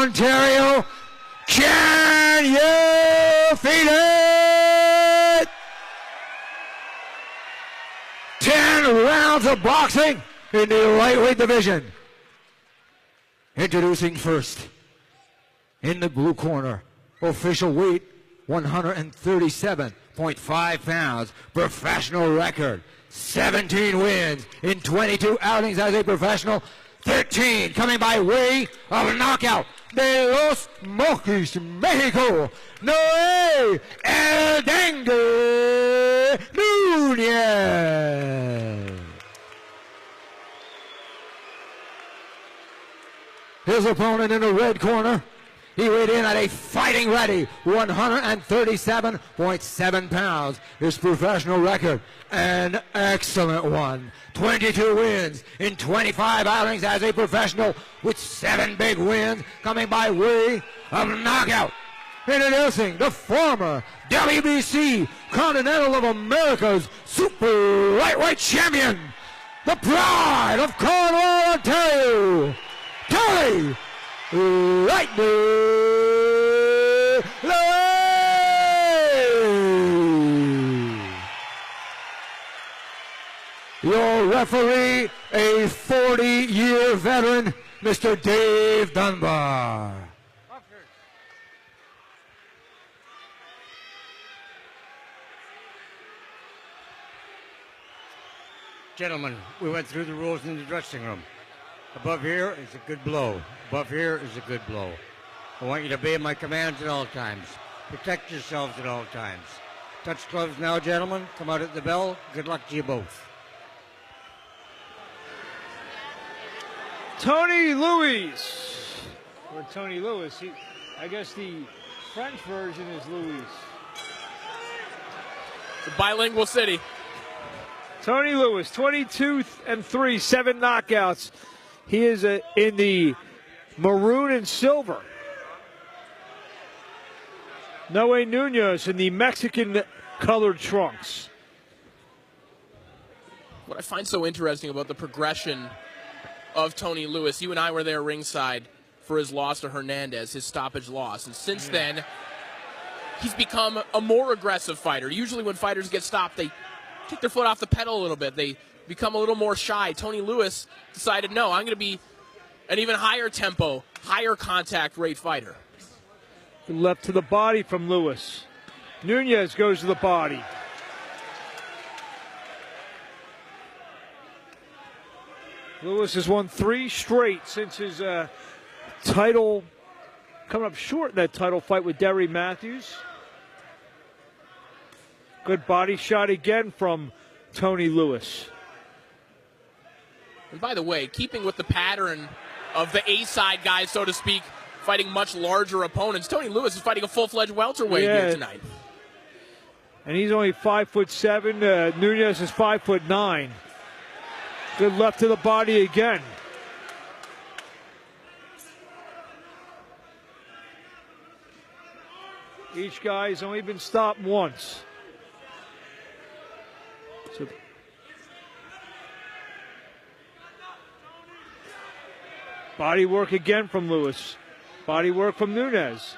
Ontario. Can you feed it? 10 rounds of boxing in the lightweight division. Introducing first, in the blue corner, official weight 137.5 pounds, professional record, 17 wins in 22 outings as a professional, 13 coming by way of knockout. De Los Mochis, Mexico, Noé El Dengue Núñez. His opponent in the red corner, he weighed in at a fighting ready 137.7 pounds. His professional record, an excellent one. 22 wins in 25 outings as a professional, with 7 big wins coming by way of knockout. Introducing the former WBC Continental of America's super lightweight champion, the pride of Cornwall, Ontario, Tony Lightning Lewis. Your referee, a 40-year veteran, Mr. Dave Dunbar. Gentlemen, we went through the rules in the dressing room. Above here is a good blow. Above here is a good blow. I want you to obey my commands at all times. Protect yourselves at all times. Touch gloves now, gentlemen. Come out at the bell. Good luck to you both. Tony Lewis. Or Tony Lewis. I guess the French version is Louis. It's a bilingual city. Tony Lewis, 22-3, 7 knockouts. He is in the maroon and silver. Noé Nunez in the Mexican-colored trunks. What I find so interesting about the progression of Tony Lewis, you and I were there ringside for his loss to Hernandez, his stoppage loss. And since then, he's become a more aggressive fighter. Usually when fighters get stopped, they take their foot off the pedal a little bit. They become a little more shy. Tony Lewis decided, no, I'm going to be an even higher tempo, higher contact rate fighter. Left to the body from Lewis. Nunez goes to the body. Lewis has won 3 straight since his title, coming up short in that title fight with Derry Matthews. Good body shot again from Tony Lewis. And by the way, keeping with the pattern of the A-side guys, so to speak, fighting much larger opponents, Tony Lewis is fighting a full-fledged welterweight here tonight. And he's only 5'7". Nunez is 5'9". Good left to the body again. Each guy's only been stopped once. So body work again from Lewis. Body work from Nunez.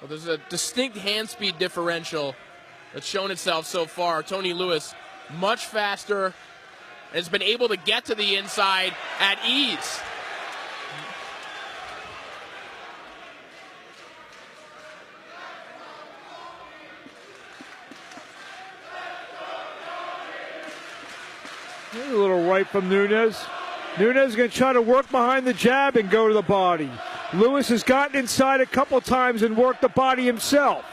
Well, there's a distinct hand speed differential that's shown itself so far. Tony Lewis much faster and has been able to get to the inside at ease. A little right from Nunez. Nunez is going to try to work behind the jab and go to the body. Lewis has gotten inside a couple times and worked the body himself.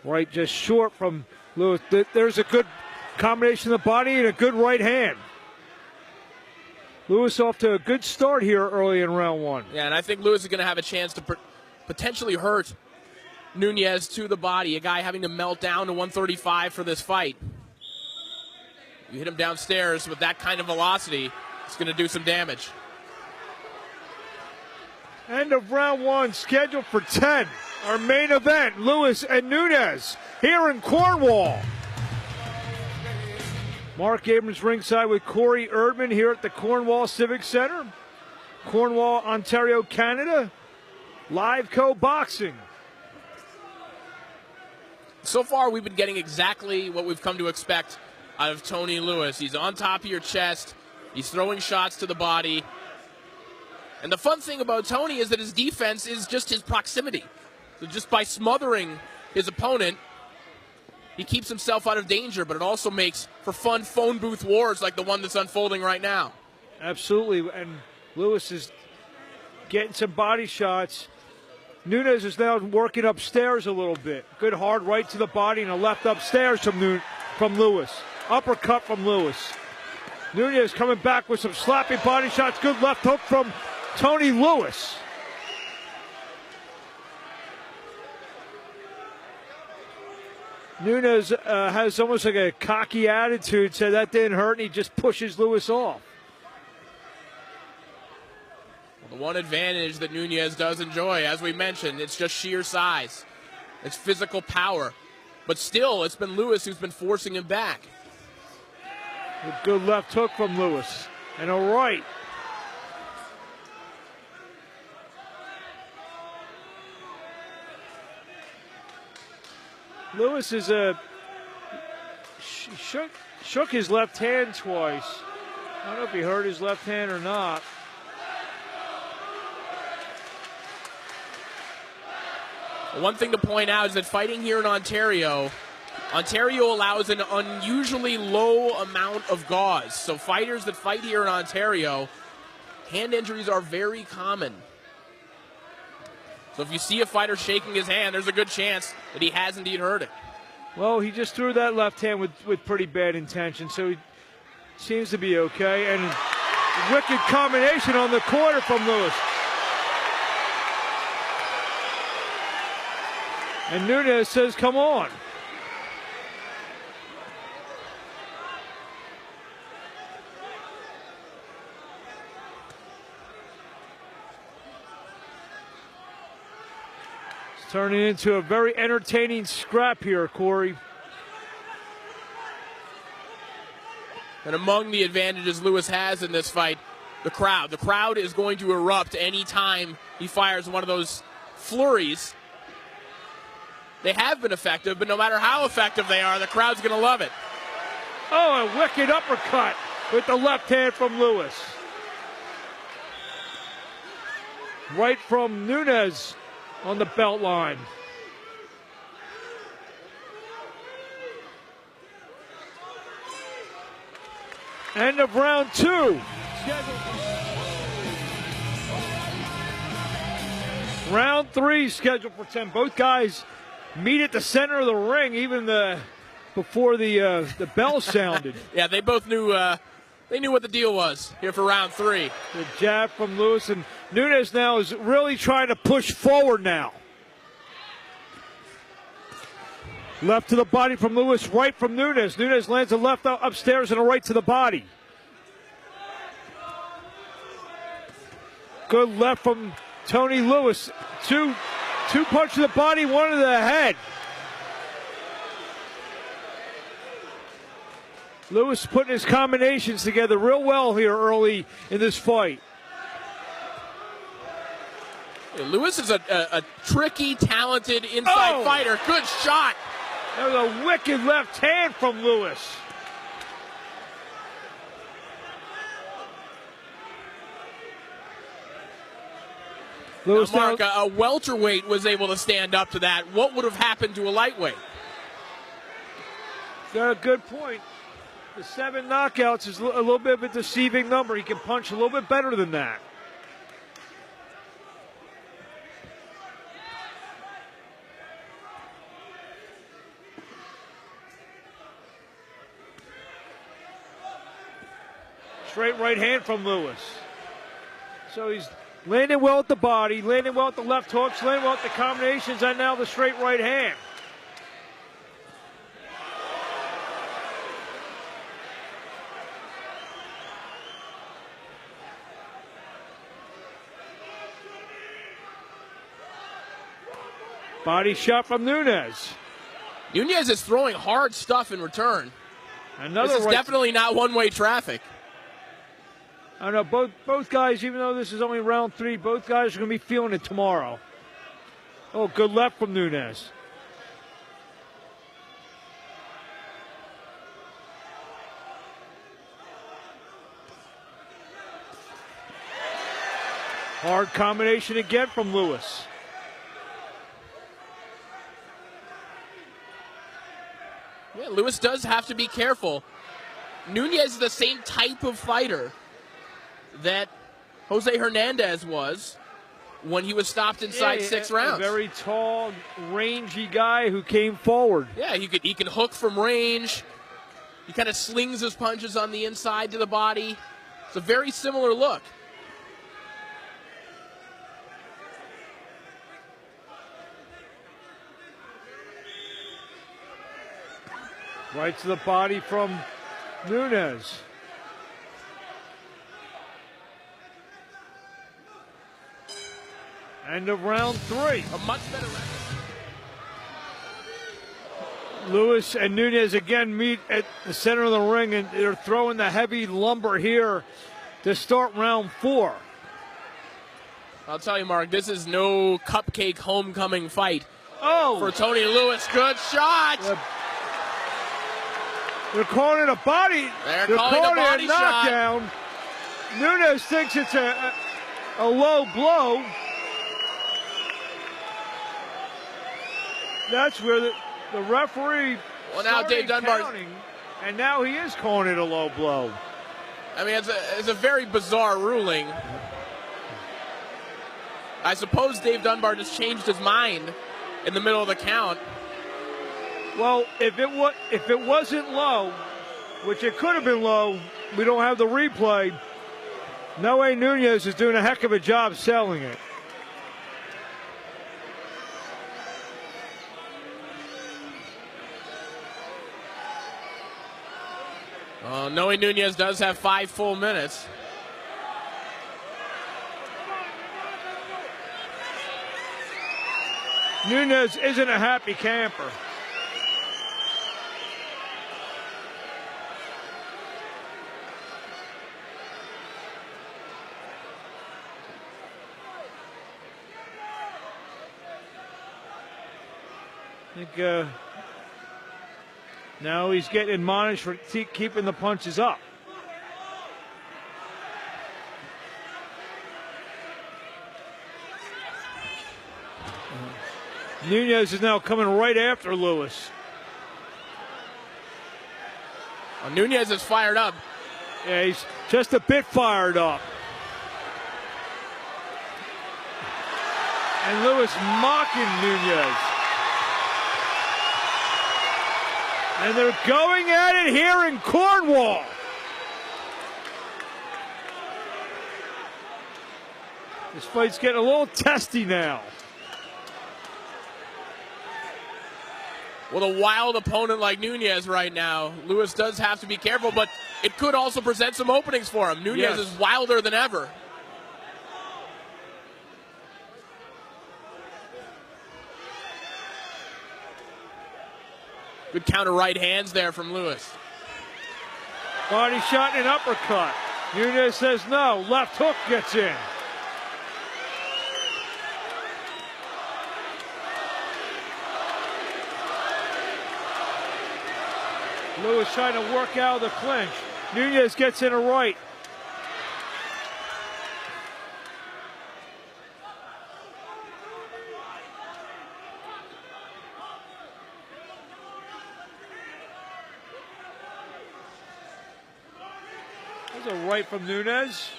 Right, just short from Lewis. There's a good combination of the body and a good right hand. Lewis off to a good start here early in round 1. Yeah, and I think Lewis is going to have a chance to potentially hurt Nunez to the body, a guy having to melt down to 135 for this fight. You hit him downstairs with that kind of velocity, it's going to do some damage. End of round one, scheduled for 10. Our main event, Lewis and Nunes, here in Cornwall. Mark Abrams ringside with Corey Erdman here at the Cornwall Civic Center. Cornwall, Ontario, Canada. Live co-boxing. So far, we've been getting exactly what we've come to expect out of Tony Lewis. He's on top of your chest. He's throwing shots to the body. And the fun thing about Tony is that his defense is just his proximity. So just by smothering his opponent, he keeps himself out of danger, but it also makes for fun phone booth wars like the one that's unfolding right now. Absolutely, and Lewis is getting some body shots. Nunes is now working upstairs a little bit. Good hard right to the body and a left upstairs from Lewis. Uppercut from Lewis. Nunes coming back with some slapping body shots. Good left hook from Tony Lewis. Nunes has almost like a cocky attitude, so that didn't hurt, and he just pushes Lewis off. Well, the one advantage that Nunes does enjoy, as we mentioned, it's just sheer size. It's physical power. But still, it's been Lewis who's been forcing him back. A good left hook from Lewis, and a right. Lewis is shook his left hand twice. I don't know if he hurt his left hand or not. One thing to point out is that fighting here in Ontario allows an unusually low amount of gauze. So fighters that fight here in Ontario, hand injuries are very common. So if you see a fighter shaking his hand, there's a good chance that he has indeed hurt it. Well, he just threw that left hand with pretty bad intention, so he seems to be okay. And wicked combination on the corner from Lewis. And Nunes says, come on. It's turning into a very entertaining scrap here, Corey. And among the advantages Lewis has in this fight, the crowd. The crowd is going to erupt any time he fires one of those flurries. They have been effective, but no matter how effective they are, the crowd's going to love it. Oh, a wicked uppercut with the left hand from Lewis. Right from Nunes on the belt line. End of round two. Round three scheduled for 10. Both guys meet at the center of the ring, even before the bell sounded. Yeah, they both knew what the deal was here for round three. The jab from Lewis, and Nunes now is really trying to push forward now. Left to the body from Lewis, right from Nunes. Nunes lands a left upstairs and a right to the body. Good left from Tony Lewis. Two punches to the body, one to the head. Lewis putting his combinations together real well here early in this fight. Lewis is a tricky, talented inside fighter. Good shot. That was a wicked left hand from Lewis. Now, Mark, a welterweight was able to stand up to that. What would have happened to a lightweight? Got a good point. The 7 knockouts is a little bit of a deceiving number. He can punch a little bit better than that. Straight right hand from Lewis. So he's landing well at the body, landing well at the left hooks, landing well at the combinations, and now the straight right hand. Body shot from Nunes. Nunes is throwing hard stuff in return. Another this is definitely not one-way traffic. I know both guys, even though this is only round 3, both guys are going to be feeling it tomorrow. Oh, good left from Nunes. Hard combination again from Lewis. Yeah, Lewis does have to be careful. Nunes is the same type of fighter that Jose Hernandez was when he was stopped inside 6 rounds. A very tall, rangy guy who came forward. Yeah, he can hook from range. He kind of slings his punches on the inside to the body. It's a very similar look. Right to the body from Nunes. End of round 3. A much better record. Lewis and Nunes again meet at the center of the ring, and they're throwing the heavy lumber here to start round 4. I'll tell you, Mark, this is no cupcake homecoming fight for Oh! Tony Lewis. Good shot. They're calling it a body. They're They're calling a body shot. knockdown. Nunes thinks it's a low blow. That's where the referee now Dave Dunbar, counting, and now he is calling it a low blow. I mean, it's a very bizarre ruling. I suppose Dave Dunbar just changed his mind in the middle of the count. Well, if it wasn't low, which it could have been low, we don't have the replay. Noe Nunes is doing a heck of a job selling it. Noe Nunes does have 5 full minutes. Nunes isn't a happy camper. I think now he's getting admonished for keeping the punches up. Nunes is now coming right after Lewis. Nunes is fired up. Yeah, he's just a bit fired up. And Lewis mocking Nunes. And they're going at it here in Cornwall. This fight's getting a little testy now. With a wild opponent like Nunes right now, Lewis does have to be careful, but it could also present some openings for him. Nunes is wilder than ever. Good counter right hands there from Lewis. Body shot and an uppercut. Nunes says no. Left hook gets in. Lewis trying to work out of the clinch. Nunes gets in a right. There's a right from Nunes.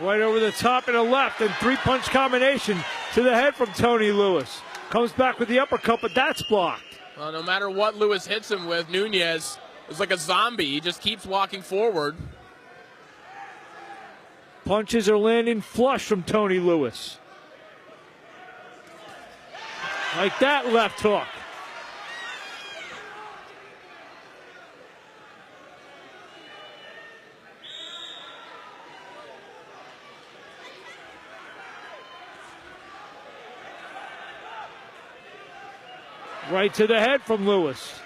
Right over the top and a left, and 3-punch combination to the head from Tony Lewis. Comes back with the uppercut, but that's blocked. Well, no matter what Lewis hits him with, Nunes is like a zombie. He just keeps walking forward. Punches are landing flush from Tony Lewis. Like that left hook. Right to the head from Lewis.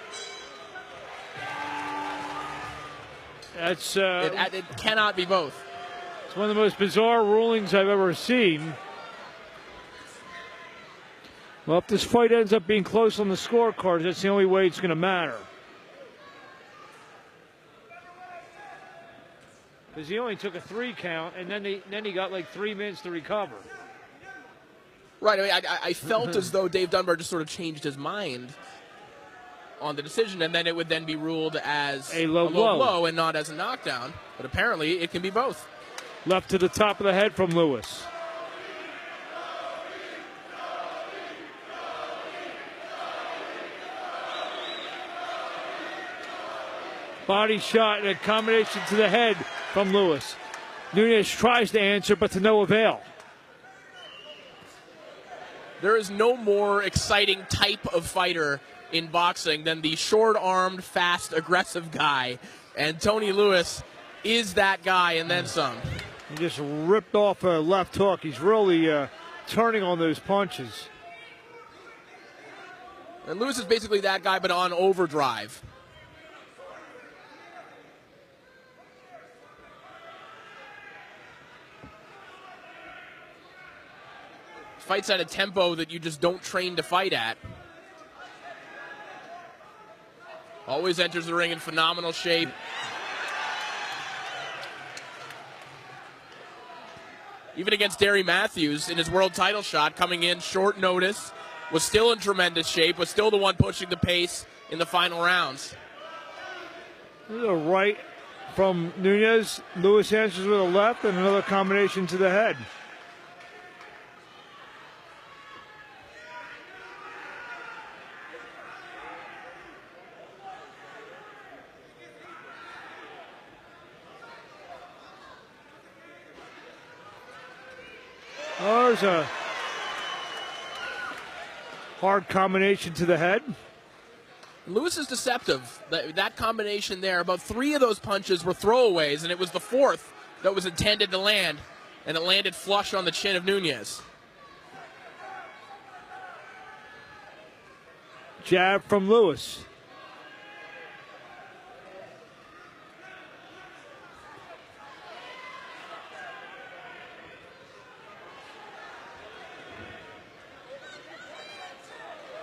That's It cannot be both. it's one of the most bizarre rulings I've ever seen. Well, if this fight ends up being close on the scorecards, that's the only way it's going to matter. Because he only took a 3 count, and then he got like 3 minutes to recover. Right. I mean, I felt as though Dave Dunbar just sort of changed his mind on the decision, and then it would then be ruled as a low blow and not as a knockdown. But apparently, it can be both. Left to the top of the head from Lewis. Body shot and a combination to the head from Lewis. Nunes tries to answer, but to no avail. There is no more exciting type of fighter in boxing than the short-armed, fast, aggressive guy. And Tony Lewis is that guy and then some. He just ripped off a left hook. He's really turning on those punches. And Lewis is basically that guy, but on overdrive. Fights at a tempo that you just don't train to fight at. Always enters the ring in phenomenal shape. Even against Derry Matthews in his world title shot, coming in short notice, was still in tremendous shape, was still the one pushing the pace in the final rounds. This is a right from Nunes. Lewis answers with a left and another combination to the head. Oh, there's a hard combination to the head. Lewis is deceptive. That combination there, about 3 of those punches were throwaways, and it was the 4th that was intended to land, and it landed flush on the chin of Nunes. Jab from Lewis.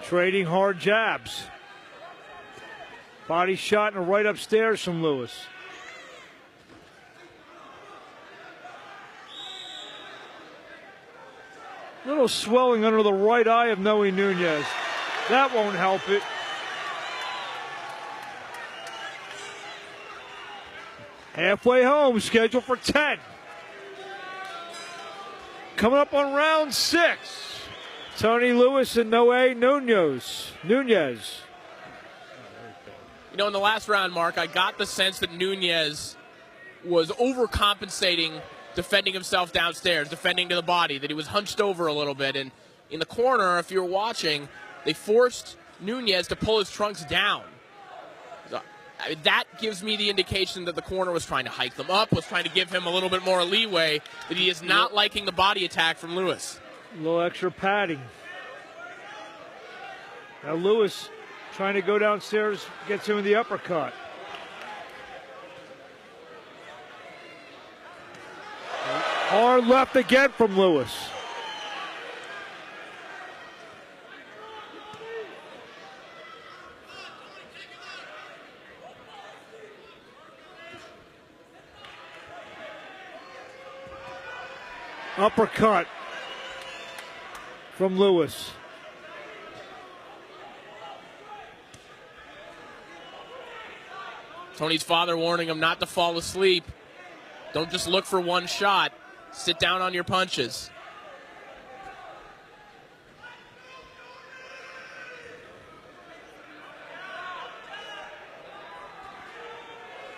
Trading hard jabs. Body shot and a right upstairs from Lewis. Little swelling under the right eye of Noe Nunes. That won't help it. Halfway home, scheduled for 10. Coming up on round 6. Tony Lewis and Noe Nunes. You know, in the last round, Mark, I got the sense that Nunes was overcompensating, defending himself downstairs, defending to the body, that he was hunched over a little bit. And in the corner, if you're watching, they forced Nunes to pull his trunks down. So, that gives me the indication that the corner was trying to hike them up, was trying to give him a little bit more leeway, that he is not liking the body attack from Lewis. A little extra padding. Now Lewis trying to go downstairs, gets him in the uppercut. Hard left again from Lewis. Uppercut from Lewis. Tony's father warning him not to fall asleep. Don't just look for one shot. Sit down on your punches.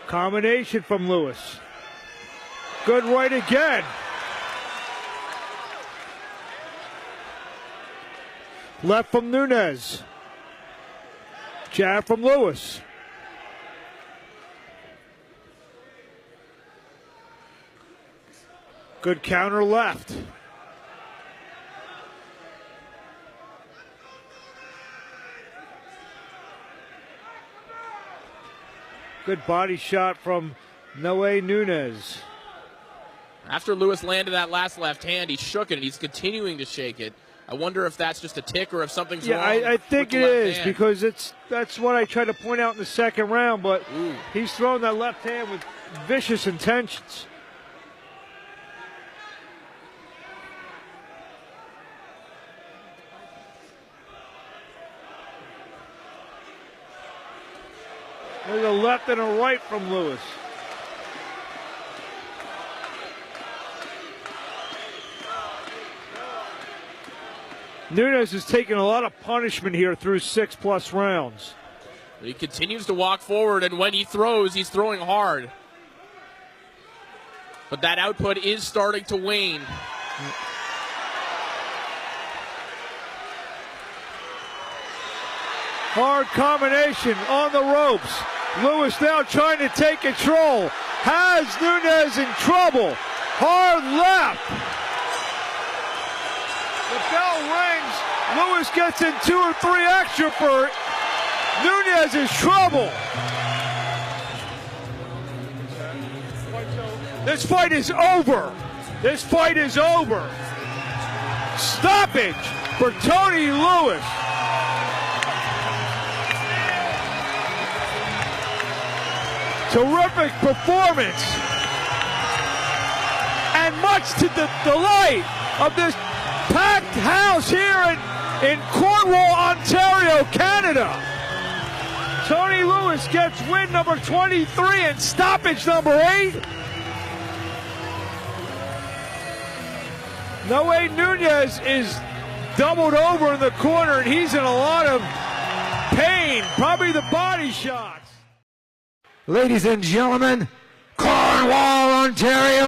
Combination from Lewis. Good right again. Left from Nunes. Jab from Lewis. Good counter left. Good body shot from Noe Nunez. After Lewis landed that last left hand, he shook it, and he's continuing to shake it. I wonder if that's just a tick or if something's wrong. I think with it the left is hand. because that's what I tried to point out in the second round, but he's throwing that left hand with vicious intentions. There's a left and a right from Lewis. Nunez is taking a lot of punishment here through 6+ rounds. He continues to walk forward, and when he throws, he's throwing hard. But that output is starting to wane. Hard combination on the ropes. Lewis now trying to take control. Has Nunez in trouble. Hard left. The bell rings. Lewis gets in 2 or 3 extra for Nunez's trouble. This fight is over. This fight is over. Stoppage for Tony Lewis. Terrific performance. And much to the delight of this packed house here in Cornwall, Ontario, Canada. Tony Lewis gets win number 23 and stoppage number 8. Noe Nunez is doubled over in the corner, and he's in a lot of pain, probably the body shots. Ladies and gentlemen, Cornwall, Ontario.